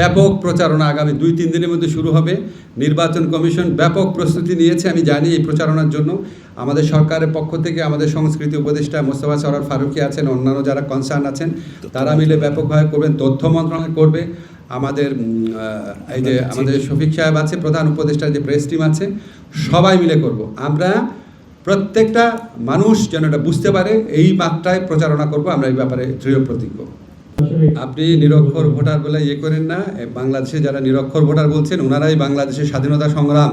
ব্যাপক প্রচারণা আগামী 2-3 দিনের মধ্যে শুরু হবে। নির্বাচন কমিশন ব্যাপক প্রস্তুতি নিয়েছে, আমি জানি এই প্রচারণার জন্য। আমাদের সরকারের পক্ষ থেকে আমাদের সংস্কৃতি উপদেষ্টা মোস্তফা সরোয়ার ফারুকী আছেন, অন্যান্য যারা কনসার্ন আছেন তারা মিলে ব্যাপকভাবে করবেন। তথ্য মন্ত্রণালয় করবে, আমাদের এই যে আমাদের শফিক সাহেব আছে, প্রধান উপদেষ্টার যে প্রেস টিম আছে, সবাই মিলে করব। আমরা প্রত্যেকটা মানুষ যেন এটা বুঝতে পারে, এই মাত্রায় প্রচারণা করব। আমরা এই ব্যাপারে দৃঢ় প্রতিজ্ঞ। আপনি নিরক্ষর ভোটার বলে করেন না। বাংলাদেশে যারা নিরক্ষর ভোটার বলছেন, ওনারাই বাংলাদেশের স্বাধীনতা সংগ্রাম,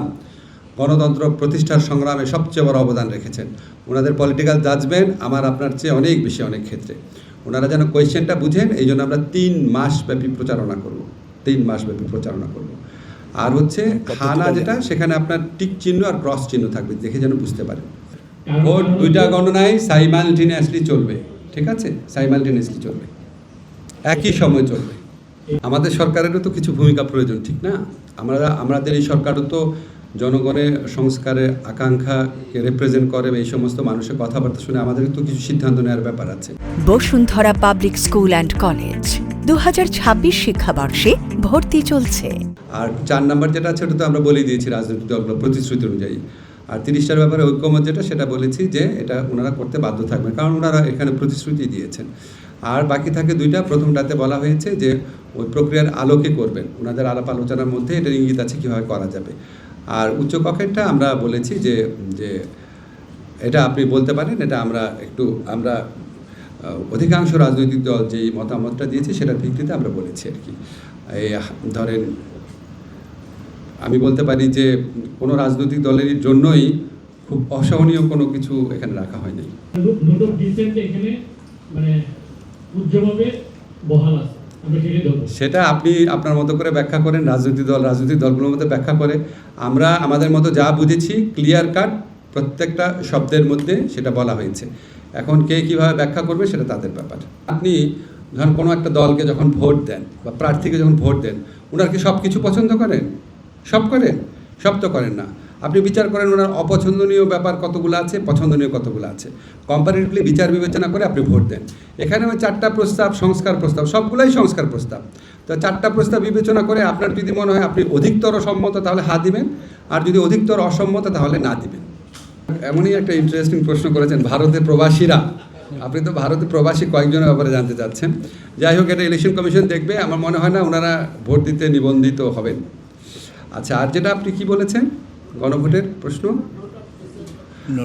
গণতন্ত্র প্রতিষ্ঠার সংগ্রামে সবচেয়ে বড় অবদান রেখেছেন। ওনাদের পলিটিক্যাল জাজমেন্ট আমার আপনার চেয়ে অনেক বেশি অনেক ক্ষেত্রে। ওনারা যেন কোয়েশ্চেনটা বুঝেন, এই জন্য আমরা 3 মাস ব্যাপী প্রচারণা করব। 3 মাস ব্যাপী প্রচারণা করব। আর হচ্ছে হানা যেটা, সেখানে আপনার টিক চিহ্ন আর ক্রস চিহ্ন থাকবে, দেখে যেন বুঝতে পারেন। ভোট 2টা গণনায় সাইমালটেনিয়াসলি চলবে, ঠিক আছে? সাইমালটেনিয়াসলি চলবে, একই সময় চলবে। আমাদের সরকারেরও তো কিছু ভূমিকা প্রয়োজন, ঠিক না? আমাদের এই সরকারও তো জনগণের সংস্কারের আকাঙ্ক্ষাকে রিপ্রেজেন্ট করে, এই সমস্ত মানুষের কথাবার্তা শুনে আমাদের তো কিছু সিদ্ধান্ত নেওয়ার ব্যাপার আছে। Bashundhara public school and college 2026 শিক্ষাবর্ষে ভর্তি চলছে। আর 4 নম্বর যেটা আছে ওটা তো আমরা বলেই দিয়েছি রাজনৈতিক দলগুলো প্রতিশ্রুতি অনুযায়ী। আর 30টার ব্যাপারে ঐক্যমত যেটা, সেটা বলেছি যে এটা ওনারা করতে বাধ্য থাকবেন, কারণ ওনারা এখানে প্রতিশ্রুতি দিয়েছেন। আর বাকি থাকে 2টা। প্রথমটাতে বলা হয়েছে যে ওই প্রক্রিয়ার আলোকে করবেন, ওনাদের আলাপ আলোচনার মধ্যে এটার ইঙ্গিত আছে কীভাবে করা যাবে। আর উচ্চকক্ষেরটা আমরা বলেছি যে এটা আপনি বলতে পারেন, এটা আমরা অধিকাংশ রাজনৈতিক দল যেই মতামতটা দিয়েছে সেটার ভিত্তিতে আমরা বলেছি আর কি। এই ধরেন আমি বলতে পারি যে কোনো রাজনৈতিক দলের জন্যই খুব অসহনীয় কোনো কিছু এখানে রাখা হয়নি। সেটা আপনি আপনার মতো করে ব্যাখ্যা করেন, রাজনৈতিক দলগুলোর মধ্যে ব্যাখ্যা করে। আমরা আমাদের মতো যা বুঝেছি ক্লিয়ার কাট প্রত্যেকটা শব্দের মধ্যে সেটা বলা হয়েছে। এখন কে কীভাবে ব্যাখ্যা করবে সেটা তাদের ব্যাপার। আপনি ধরুন কোনো একটা দলকে যখন ভোট দেন বা প্রার্থীকে যখন ভোট দেন, ওনার কি সব কিছু পছন্দ করেন? সব করেন? সব তো করেন না। আপনি বিচার করেন ওনার অপছন্দনীয় ব্যাপার কতগুলো আছে, পছন্দনীয় কতগুলো আছে, কম্পারেটিভলি বিচার বিবেচনা করে আপনি ভোট দেন। এখানে 4টা প্রস্তাব, সংস্কার প্রস্তাব, সবগুলোই সংস্কার প্রস্তাব। তো 4টা প্রস্তাব বিবেচনা করে আপনার যদি মনে হয় আপনি অধিকতর সম্মত, তাহলে হ্যাঁ দিবেন, আর যদি অধিকতর অসম্মত তাহলে না দিবেন। এমনই একটা ইন্টারেস্টিং প্রশ্ন করেছেন, ভারতের প্রবাসীরা। আপনি তো ভারতে প্রবাসী কয়েকজনের ব্যাপারে জানতে চাচ্ছেন। যাই হোক, এটা ইলেকশন কমিশন দেখবে। আমার মনে হয় না ওনারা ভোট দিতে নিবন্ধিত হবেন। আচ্ছা, আর যেটা আপনি কি বলেছেন গণভোটের প্রশ্ন,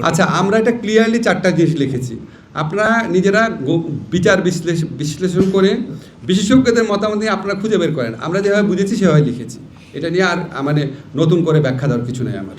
আচ্ছা আমরা এটা ক্লিয়ারলি 4টা জিনিস লিখেছি। আপনারা নিজেরা বিচার বিশ্লেষণ করে বিশেষজ্ঞদের মতামত নিয়ে আপনারা খুঁজে বের করেন। আমরা যেভাবে বুঝেছি সেভাবে লিখেছি। এটা নিয়ে আর নতুন করে ব্যাখ্যা দেওয়ার কিছু নেই আমার।